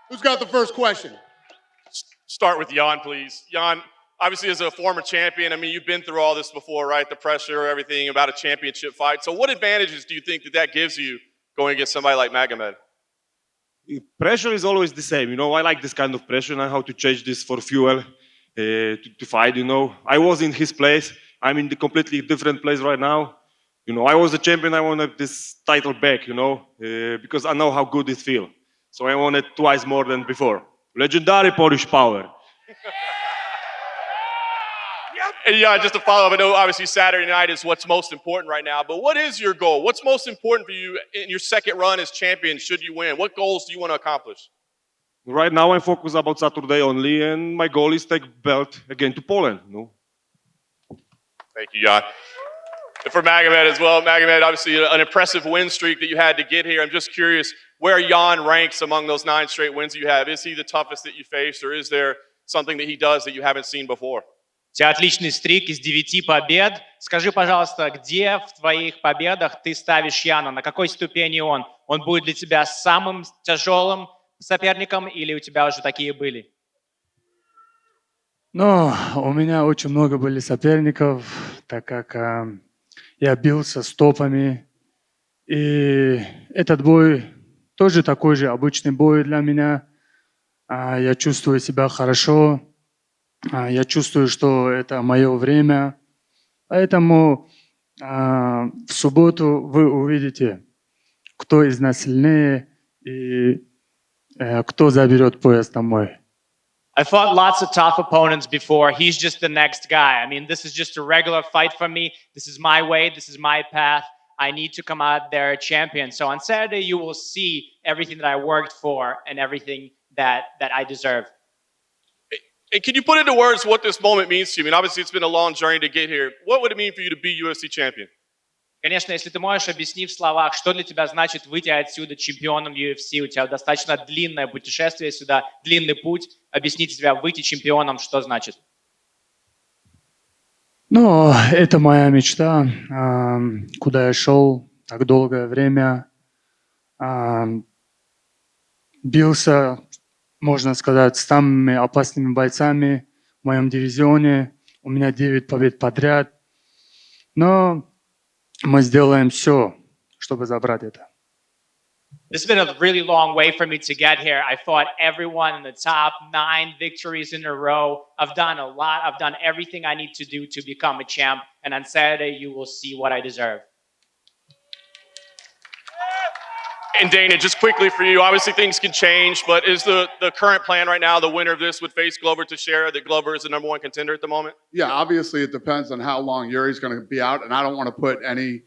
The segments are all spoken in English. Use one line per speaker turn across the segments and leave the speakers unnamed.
Who's got the first question?
Start with Jan, please. Jan, obviously as a former champion, I mean, you've been through all this before, right? The pressure, everything about a championship fight. So what advantages do you think that gives you going against somebody like Magomed?
Pressure is always the same. I like this kind of pressure and how to change this for fuel to fight. I was in his place. I'm in the completely different place right now. I was a champion. I wanted this title back, because I know how good it feels. So I want it twice more than before. Legendary Polish power.
And yeah, just to follow up, I know obviously Saturday night is what's most important right now, but what is your goal? What's most important for you in your second run as champion should you win? What goals do you want to accomplish?
Right now I'm focused about Saturday only, and my goal is to take belt again to Poland.
Thank you, Jan. And for Magomed as well, Magomed, obviously an impressive win streak that you had to get here. I'm just curious where Jan ranks among those 9 straight wins you have. Is he the toughest that you faced, or is there something that he does that you haven't seen before?
У тебя отличный стрик из 9 побед. Скажи, пожалуйста, где в твоих победах ты ставишь Яна? На какой ступени он? Он будет для тебя самым тяжелым соперником или у тебя уже такие были?
Ну, у меня очень много были соперников, так как я бился с топами. И этот бой тоже такой же обычный бой для меня. Я чувствую себя хорошо. Я чувствую, что это мое время. Поэтому в субботу вы увидите, кто из нас сильнее и кто заберет пояс домой.
I fought lots of tough opponents before. He's just the next guy. I mean, this is just a regular fight for me. This is my way. This is my path. I need to come out there a champion. So on Saturday, you will see everything that I worked for and everything that I deserve.
And can you put into words what this moment means to you? I mean, obviously, it's been a long journey to get here. What would it mean for you to be UFC champion?
Конечно, если ты можешь объяснить в словах, что для тебя значит выйти отсюда чемпионом UFC, у тебя достаточно длинное путешествие сюда, длинный путь, объяснить тебя выйти чемпионом, что значит?
Ну, это моя мечта, куда я шел так долгое время. Бился, можно сказать, с самыми опасными бойцами в моем дивизионе. У меня 9 побед подряд. Но мы сделаем все, чтобы забрать это.
This has been a really long way for me to get here. I fought everyone in the top 9 victories in a row. I've done a lot. I've done everything I need to do to become a champ. And on Saturday, you will see what I deserve.
And Dana, just quickly for you, obviously things can change, but is the current plan right now, the winner of this would face Glover Teixeira, that Glover is the #1 contender at the moment?
Yeah, obviously it depends on how long Yuri's going to be out, and I don't want to put any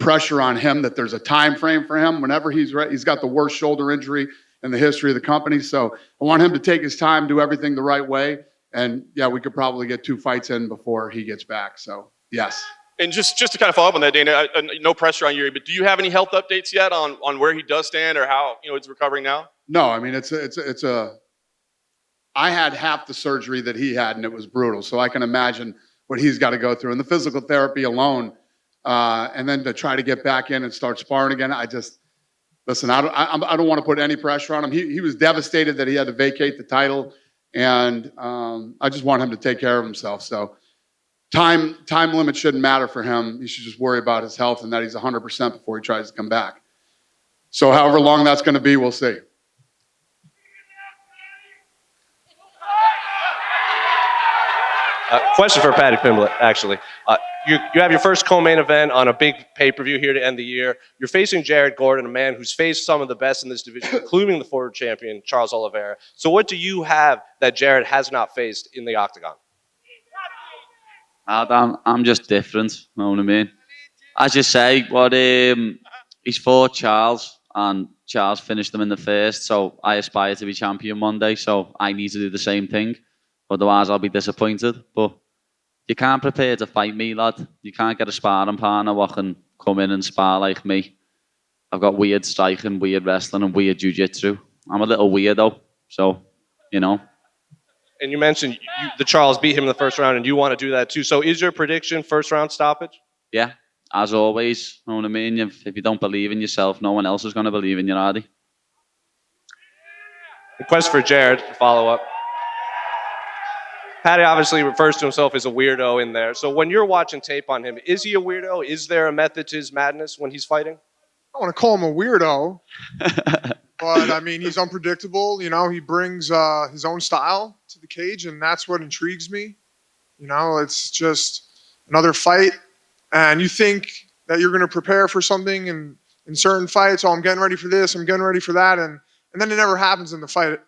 pressure on him that there's a time frame for him. Whenever he's ready, he's got the worst shoulder injury in the history of the company, so I want him to take his time, do everything the right way, and yeah, we could probably get 2 fights in before he gets back, so yes. And just to kind of follow up on that, Dana, no pressure on Yuri, but do you have any health updates yet on where he does stand or how he's recovering now? No, I mean I had half the surgery that he had, and it was brutal. So I can imagine what he's got to go through, and the physical therapy alone, and then to try to get back in and start sparring again. I don't want to put any pressure on him. He was devastated that he had to vacate the title, and I just want him to take care of himself. So. Time limit shouldn't matter for him. He should just worry about his health and that he's 100% before he tries to come back. So however long that's going to be, we'll see.
Question for Paddy Pimblett, actually. You have your first co-main event on a big pay-per-view here to end the year. You're facing Jared Gordon, a man who's faced some of the best in this division, including the former champion, Charles Oliveira. So what do you have that Jared has not faced in the octagon?
I'm just different, you know what I mean? As you say, he's fought Charles, and Charles finished him in the first, so I aspire to be champion one day, so I need to do the same thing. Otherwise, I'll be disappointed. But you can't prepare to fight me, lad. You can't get a sparring partner who can come in and spar like me. I've got weird striking, weird wrestling, and weird jiu-jitsu. I'm a little weirdo, so, you know.
And you mentioned the Charles beat him in the first round, and you want to do that too. So is your prediction first round stoppage?
Yeah, as always. You know what I mean? If you don't believe in yourself, no one else is going to believe in you, are they?
A question for Jared to follow up. Paddy obviously refers to himself as a weirdo in there. So when you're watching tape on him, is he a weirdo? Is there a method to his madness when he's fighting?
I don't want to call him a weirdo, but I mean, he's unpredictable. You know, he brings his own style to the cage, and that's what intrigues me. You know, it's just another fight, and you think that you're going to prepare for something in certain fights. Oh, I'm getting ready for this, I'm getting ready for that, and then it never happens in the fight.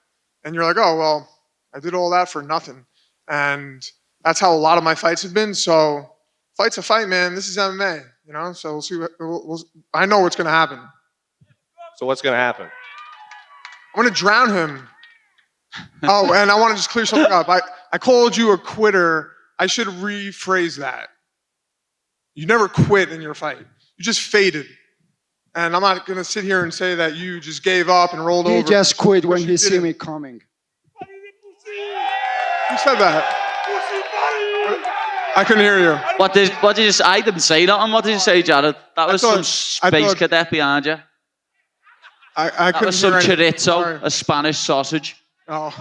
And you're like, oh, well, I did all that for nothing. And that's how a lot of my fights have been. So fight's a fight, man. This is MMA, you know? So we'll see. I know what's going to happen.
So what's going to happen?
I'm going to drown him. Oh, and I want to just clear something up. I called you a quitter. I should rephrase that. You never quit in your fight. You just faded. And I'm not going to sit here and say that you just gave up and rolled over.
He just quit when
You
he see
didn't.
me coming.
Who said that? I couldn't hear you.
What did you say? I didn't say nothing. What did you say, Jared? That was some space cadet behind you.
I
That
couldn't
was some
hear anything.
chorizo,
Sorry.
a Spanish sausage.
Oh,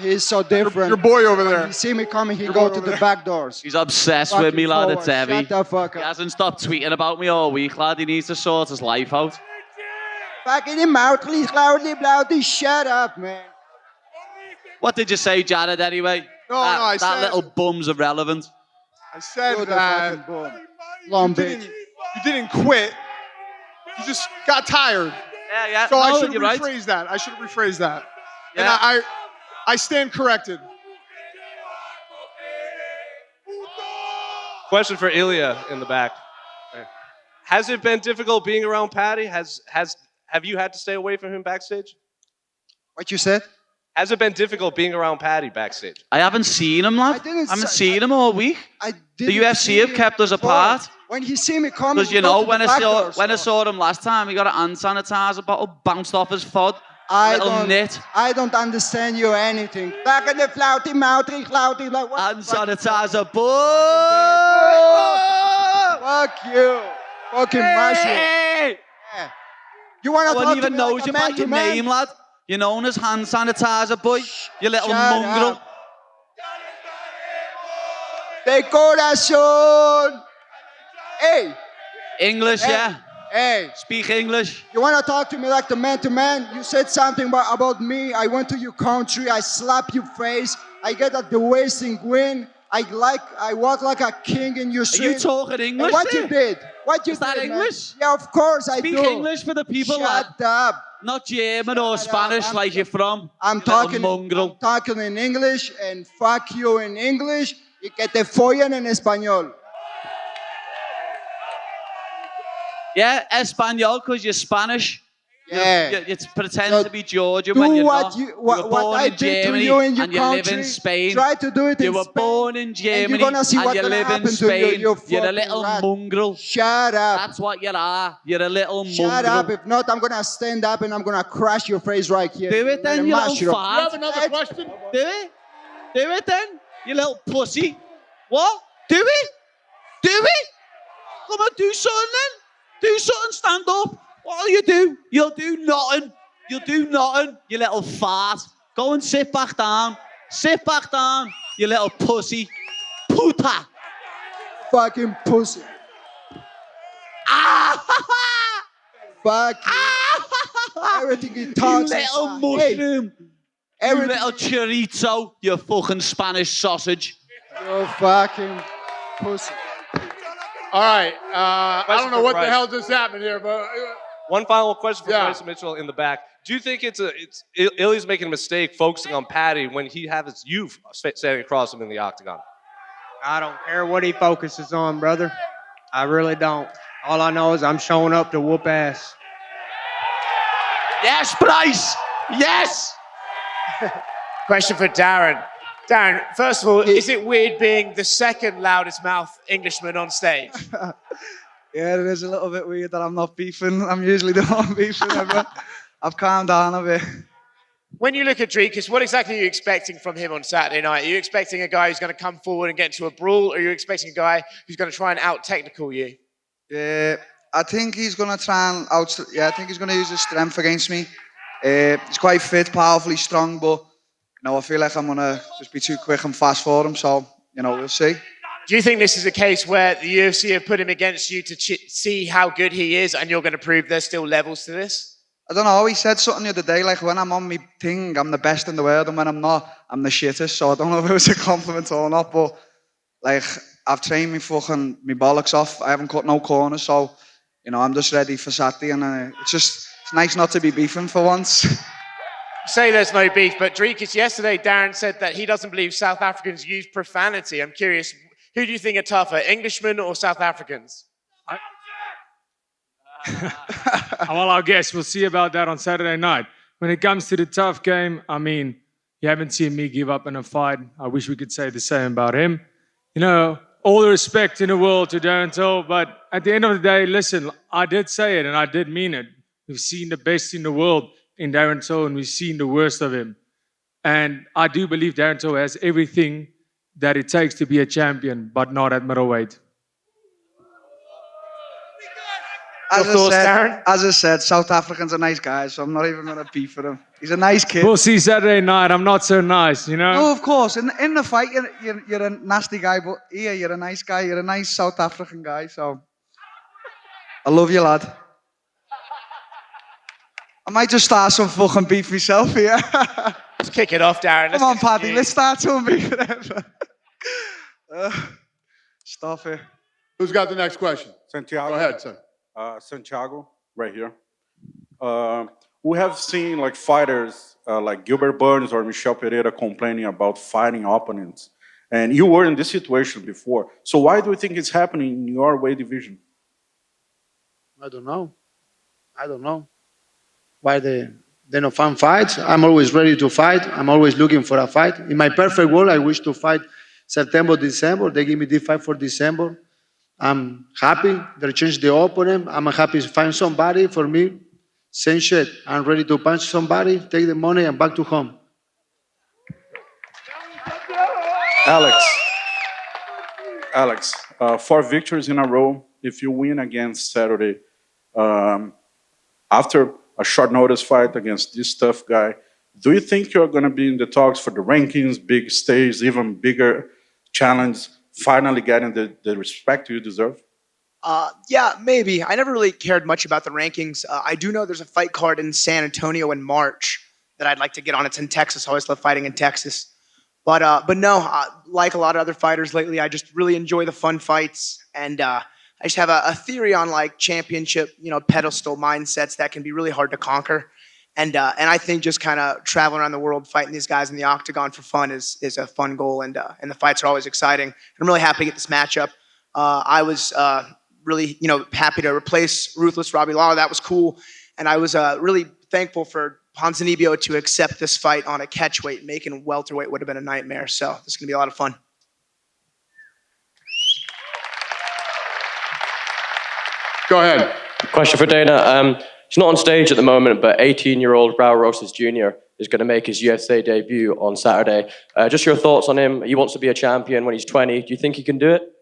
He's so different.
your boy over
When
there.
he see me coming, he
Your
go
boy
to
over
the
there.
back doors.
He's obsessed with me, lad. It's
Shut
heavy.
the fuck
He
up.
hasn't stopped tweeting about me all week, lad. He needs to sort his life out.
Fucking him out, please, loudly, shut up, man.
What did you say, Jared, anyway?
No, I
that
said-
little bum's irrelevant.
I said
You're the
that
fucking bum. Long bitch.
you didn't quit. You just got tired.
Yeah.
So I
No,
should
you're right.
rephrase that. I should rephrase that.
Yeah.
And I stand corrected.
Question for Ilia in the back. Has it been difficult being around Paddy? Have you had to stay away from him backstage?
What you said?
Has it been difficult being around Paddy backstage?
I haven't seen him, lad. I haven't seen him all week.
I
The
didn't
UFC
see
have
him
kept us
before.
apart.
When he see me coming,
Because,
he
you
go
know,
to the
when
back door,
I
so
saw him last time, he got a hand sanitizer bottle bounced off his foot. Little nit.
I don't understand you anything. Back in the flouty, mouthy, like what?
Hand
the fuck is
sanitizer, boy!
Fuck you. Fucking mushroom.
Hey!
Yeah. You want
I
to talk
wouldn't
to
even
me
know
like
you
a man
by
to
your
man?
name, lad. You're known as hand sanitizer, boy. You little
Shut
mongrel.
up. De corazón. Hey,
English,
Hey.
yeah.
hey.
Speak English.
You want to talk to me like the man to man? You said something about me. I went to your country. I slap your face. I get at the wasting win. I walk like a king in your
Are
street.
you talking
And
English
what
there?
you did? What you
Is that
did, man?
English?
Yeah, of course I
Speak
do.
English for the people, lad.
Shut up.
Not German or
Shut up.
Spanish like you're from.
I'm
you little
talking.
mongrel.
I'm talking in English and fuck you in English. Y que te follen en español.
Yeah, Espanol, because you're Spanish.
Yeah.
You pretend
So
to be Georgian
Do
when you're
what
not.
you
were
what
born
I
in
did to
Germany
you in your
and you live
country.
in Spain.
Try to do it
You
in
were
Spain.
born in Germany
gonna see
and
what's
you
gonna
live in
happen to you,
Spain.
you
You're a
fucking
little
rat.
mongrel.
Shut up.
That's what you are. You're a little
Shut
mongrel.
up. If not, I'm gonna stand up and I'm gonna crush your face right here.
Do it then, you little
Mushroom.
fart.
another question?
Do it. Do it then, you little pussy. What? Do it. Do it. Come on, do something then. Do something, stand up. What'll you do? You'll do nothing. You'll do nothing, you little fart. Go and sit back down. Sit back down, you little pussy. Puta.
Fucking pussy.
Ah!
Fuck you.
Ah!
Everything he
You
talks
little
is,
mushroom. You
everything
little chorizo. You fucking Spanish sausage.
you fucking pussy.
All right. I
Question
don't know
for
what the
Bryce.
hell just happened here, but
One final question for
Yeah.
Bryce Mitchell in the back. Do you think Ilia's making a mistake focusing on Paddy when he has you standing across him in the octagon?
I don't care what he focuses on, brother. I really don't. All I know is I'm showing up to whoop ass.
Yes, Bryce. Yes.
Question for Darren. Darren, first of all, is it weird being the second loudest mouth Englishman on stage?
Yeah, it is a little bit weird that I'm not beefing. I'm usually the one beefing everyone. I've calmed down a bit.
When you look at Dricus, what exactly are you expecting from him on Saturday night? Are you expecting a guy who's going to come forward and get into a brawl, or are you expecting a guy who's going to try and out-technical you?
Yeah, I think he's gonna try and I think he's gonna use his strength against me. He's quite fit, powerful, he's strong, but I feel like I'm gonna just be too quick and fast for him. So we'll see.
Do you think this is a case where the UFC have put him against you to see how good he is, and you're going to prove there's still levels to this?
I don't know. He said something the other day, like when I'm on my thing, I'm the best in the world, and when I'm not, I'm the shittest. So I don't know if it was a compliment or not, but like I've trained me bollocks off. I haven't cut no corners, so I'm just ready for Saturday, and it's nice not to be beefing for once.
Say there's no beef, but Dricus, yesterday Darren said that he doesn't believe South Africans use profanity. I'm curious, who do you think are tougher, Englishmen or South Africans?
Well, I guess we'll see about that on Saturday night. When it comes to the tough game, I mean, you haven't seen me give up in a fight. I wish we could say the same about him. All the respect in the world to Darren Till, but at the end of the day, listen, I did say it and I did mean it. We've seen the best in the world in Darren Till, and we've seen the worst of him. And I do believe Darren Till has everything that it takes to be a champion, but not at middleweight.
As I said, South Africans are nice guys, so I'm not even going to beef with him. He's a nice kid.
We'll see Saturday night. I'm not so nice,
No, of course. In the fight, you're a nasty guy, but here you're a nice guy. You're a nice South African guy, so I love you, lad. I might just start some fucking beef myself here.
Let's kick it off, Darren.
Come on, Paddy. Let's start some beef. Stop it.
Who's got the next question?
Santiago.
Go ahead, sir.
Santiago, right here. We have seen fighters like Gilbert Burns or Michel Pereira complaining about fighting opponents. And you were in this situation before. So why do you think it's happening in your weight division?
I don't know. Why they don't find fights? I'm always ready to fight. I'm always looking for a fight. In my perfect world, I wish to fight September, December. They give me this fight for December. I'm happy. They changed the opponent. I'm happy to find somebody. For me, same shit. I'm ready to punch somebody, take the money, and back to home.
Alex, 4 victories in a row. If you win against Saturday, after a short notice fight against this tough guy, do you think you're going to be in the talks for the rankings, big stage, even bigger challenge, finally getting the respect you deserve?
Yeah, maybe. I never really cared much about the rankings. I do know there's a fight card in San Antonio in March that I'd like to get on. It's in Texas. I always love fighting in Texas. But no, like a lot of other fighters lately, I just really enjoy the fun fights. And I just have a theory on championship, pedestal mindsets that can be really hard to conquer. And I think just kind of traveling around the world, fighting these guys in the octagon for fun is a fun goal. And the fights are always exciting. I'm really happy to get this matchup. I was really, happy to replace Ruthless Robbie Lawler. That was cool. And I was really thankful for Ponzinibbio to accept this fight on a catchweight. Making welterweight would have been a nightmare. So this is going to be a lot of fun.
Go ahead.
Question for Dana. He's not on stage at the moment, but 18-year-old Raul Rosas Jr. is going to make his UFC debut on Saturday. Just your thoughts on him. He wants to be a champion when he's 20. Do you think he can do it?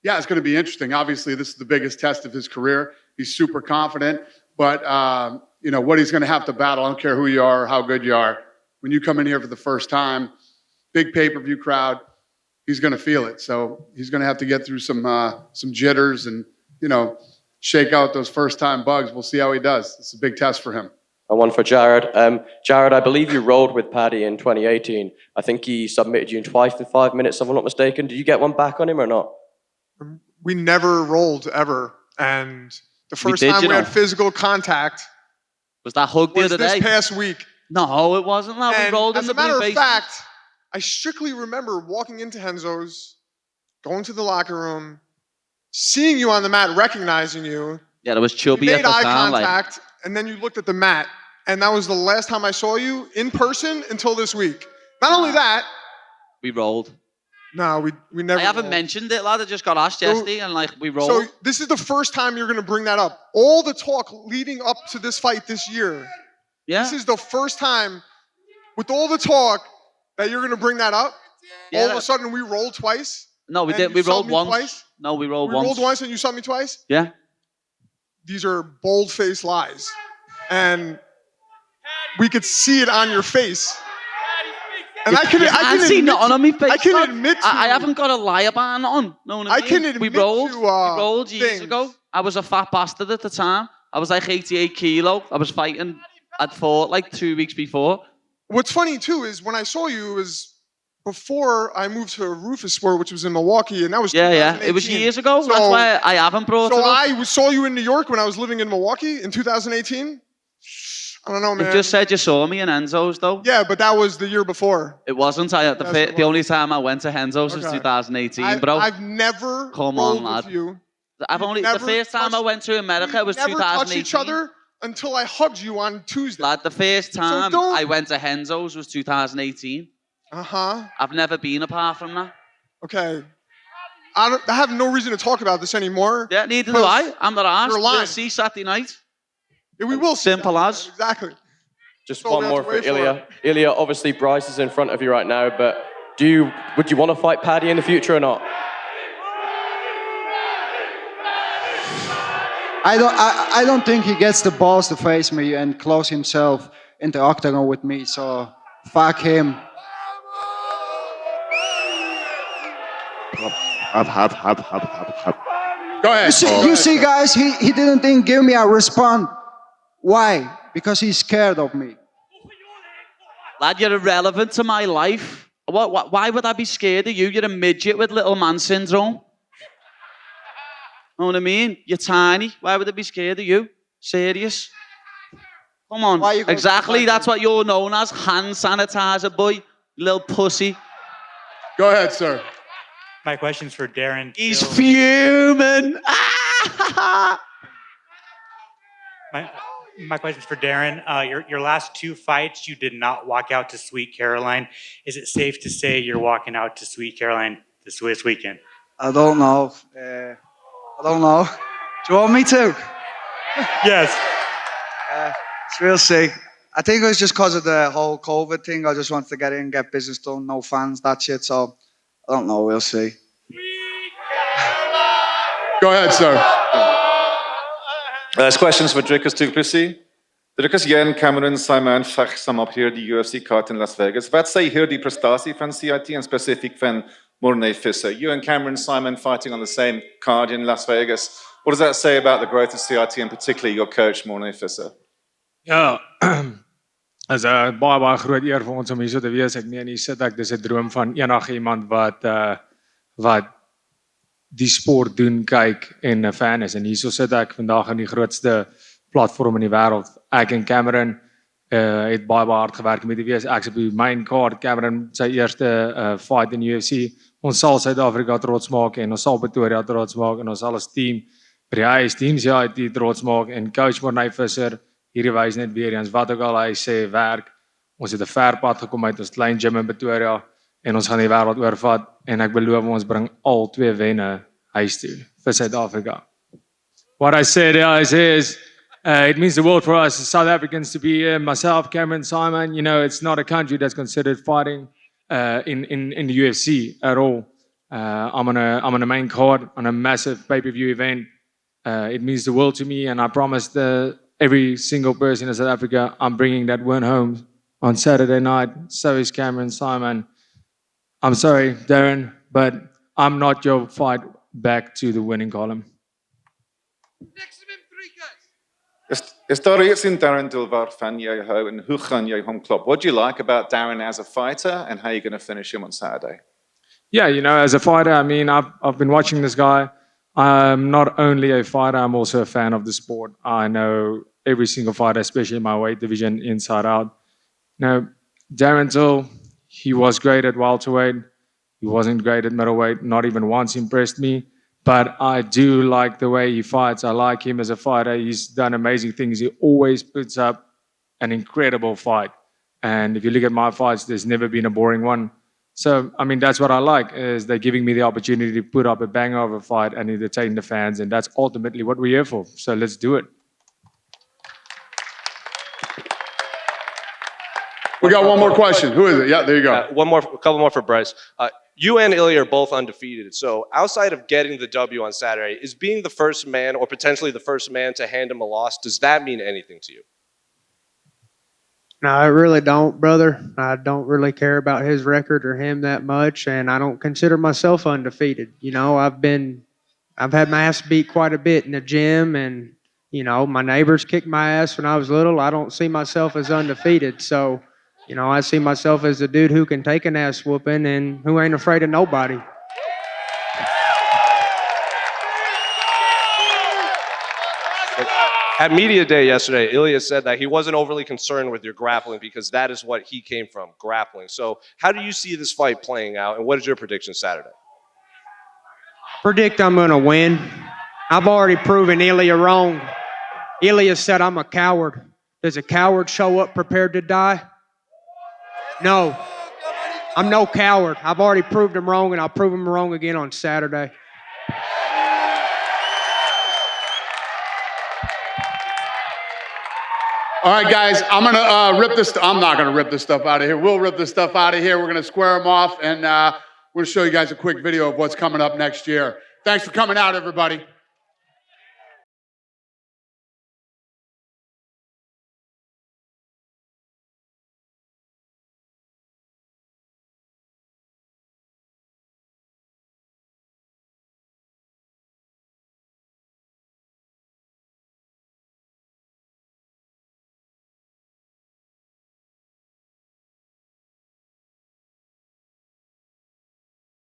Yeah, it's going to be interesting. Obviously, this is the biggest test of his career. He's super confident, but what he's going to have to battle. I don't care who you are, or how good you are. When you come in here for the first time, big pay-per-view crowd, he's going to feel it. So he's going to have to get through some jitters and shake out those first-time bugs. We'll see how he does. It's a big test for him.
And one for Jared. Jared, I believe you rolled with Paddy in 2018. I think he submitted you twice in 5 minutes, if I'm not mistaken. Did you get one back on him or not?
We never rolled ever, and the first time we had physical contact
was that hug the other day?
This past week.
No, it wasn't. No, we rolled in the blue
As a matter of
base.
fact, I strictly remember walking into Henzo's, going to the locker room, seeing you on the mat, recognizing you.
Yeah, there was chubby
You
at
made
the
eye
time.
contact, and then you looked at the mat, and that was the last time I saw you in person until this week. Not only that,
we rolled.
No, we never.
I haven't mentioned it, lad. I just got asked yesterday, and we rolled.
So this is the first time you're going to bring that up. All the talk leading up to this fight this year.
Yeah.
This is the first time, with all the talk, that you're going to bring that up.
Yeah,
all of a sudden, we rolled twice.
No, we
and
did.
you
We
subbed
rolled
me
once.
Twice.
No, we rolled
We
once.
rolled once, and you saw me twice.
Yeah.
These are bold-faced lies. and we could see it on your face. And I
can't see nothing on me face.
I can
lad.
admit to
I haven't got a lie bar on. Know what I mean?
can admit
we rolled.
to,
we rolled years
things.
ago. I was a fat bastard at the time. I was like 88 kilo. I was fighting. I'd fought like 2 weeks before.
What's funny too is when I saw you, it was before I moved to Rufus Sport, which was in Milwaukee, and that was
Yeah. It was years ago.
So,
That's why I haven't brought it
So
up.
I saw you in New York when I was living in Milwaukee in 2018. I don't know, man.
You just said you saw me in Enzo's though.
Yeah, but that was the year before.
It wasn't. The only time I went to Henzo's was 2018, bro.
I've never
Come
rolled
on, lad.
with you.
The first time I went to America was
Never
2018.
touched each other until I hugged you on Tuesday.
Lad, the first time
don't-
I went to Henzo's was 2018. I've never been apart from that.
Okay. I have no reason to talk about this anymore.
Yeah, neither do I. I'm not asked.
You're lying.
We'll see Saturday night.
Yeah, we will see
Simple as.
Exactly.
Just
So we
one
have
more
to
for
wait for
Ilia. Ilia, obviously Bryce is in front of you right now, but would you want to fight Paddy in the future or not?
I don't think he gets the balls to face me and close himself in the octagon with me. So fuck him.
Go ahead.
You see, guys, he didn't think give me a response. Why? Because he's scared of me.
Lad, you're irrelevant to my life. Why would I be scared of you? You're a midget with little man syndrome. Know what I mean? You're tiny. Why would I be scared of you? Serious? Come on. Exactly. That's what you're known as. Hand sanitizer boy. Little pussy.
Go ahead, sir.
My question's for Darren.
He's fuming.
My question's for Darren. Your last two fights, you did not walk out to Sweet Caroline. Is it safe to say you're walking out to Sweet Caroline this weekend?
I don't know. Do you want me to?
Yes.
We'll see. I think it was just because of the whole COVID thing. I just wanted to get in, get business done, no fans, that shit. So I don't know. We'll see.
Go ahead, sir.
This question's for Dricus to Plessis. Dricus, jij en Cameron Simon vechten samen op hier die UFC-kaart in Las Vegas. Wat zei hier die prestatie van CIT en specifiek van Morne Visser? You and Cameron Simon fighting on the same card in Las Vegas. What does that say about the growth of CIT and particularly your coach, Morne Visser?
Ja, is 'n baie groot eer vir ons om hier so te wees. Ek meen, hier sit ek, dis 'n droom van enige iemand wat die sport doen, kyk en 'n fan is. En hierso sit ek vandag in die grootste platform in die wêreld. Ek en Cameron het baie hard gewerk om hier te wees. Ek's op die main card. Cameron sy eerste fight in UFC. Ons sal Suid-Afrika trots maak en ons sal Topuria trots maak en ons sal as team by die highest teams die trots maak en coach Morne Visser hierdie wys net weer eens wat ook al hy sê werk. Ons het 'n ver pad gekom uit ons klein gym in Pretoria en ons gaan die wêreld oorvat en ek beloof ons bring al twee wenne huis toe vir Suid-Afrika. What I said is it means the world for us South Africans to be here. Myself, Cameron, Simon, you know, it's not a country that's considered fighting in the UFC at all. I'm on a main card on a massive pay-per-view event. It means the world to me, and I promise every single person in South Africa, I'm bringing that win home on Saturday night. So is Cameron, Simon. I'm sorry, Darren, but I'm not your fight back to the winning column.
Is daar iets in Darren Till waarvan jy hou en hoe gaan jy hom klop? What do you like about Darren as a fighter and how are you going to finish him on Saturday?
Yeah, you know, as a fighter, I mean, I've been watching this guy. I'm not only a fighter, I'm also a fan of the sport. I know every single fighter, especially my weight division, inside out. You know, Darren Till, he was great at welterweight. He wasn't great at middleweight, not even once impressed me. But I do like the way he fights. I like him as a fighter. He's done amazing things. He always puts up an incredible fight. And if you look at my fights, there's never been a boring one. So, I mean, that's what I like, is they're giving me the opportunity to put up a banger of a fight and entertain the fans. And that's ultimately what we're here for. So let's do it.
We got one more question. Who is it? Yeah, there you go.
A couple more for Bryce. You and Ilia are both undefeated. So outside of getting the W on Saturday, is being the first man or potentially the first man to hand him a loss, does that mean anything to you?
No, I really don't, brother. I don't really care about his record or him that much, and I don't consider myself undefeated. You know, I've had my ass beat quite a bit in the gym, and you know, my neighbors kicked my ass when I was little. I don't see myself as undefeated, so you know, I see myself as a dude who can take an ass whooping and who ain't afraid of nobody.
At media day yesterday, Ilia said that he wasn't overly concerned with your grappling because that is what he came from, grappling. So how do you see this fight playing out, and what is your prediction Saturday?
Predict I'm going to win. I've already proven Ilia wrong. Ilia said I'm a coward. Does a coward show up prepared to die? No. I'm no coward. I've already proved him wrong, and I'll prove him wrong again on Saturday.
All right, guys, I'm going to rip this. I'm not going to rip this stuff out of here. We'll rip this stuff out of here. We're going to square them off, and we're going to show you guys a quick video of what's coming up next year. Thanks for coming out, everybody.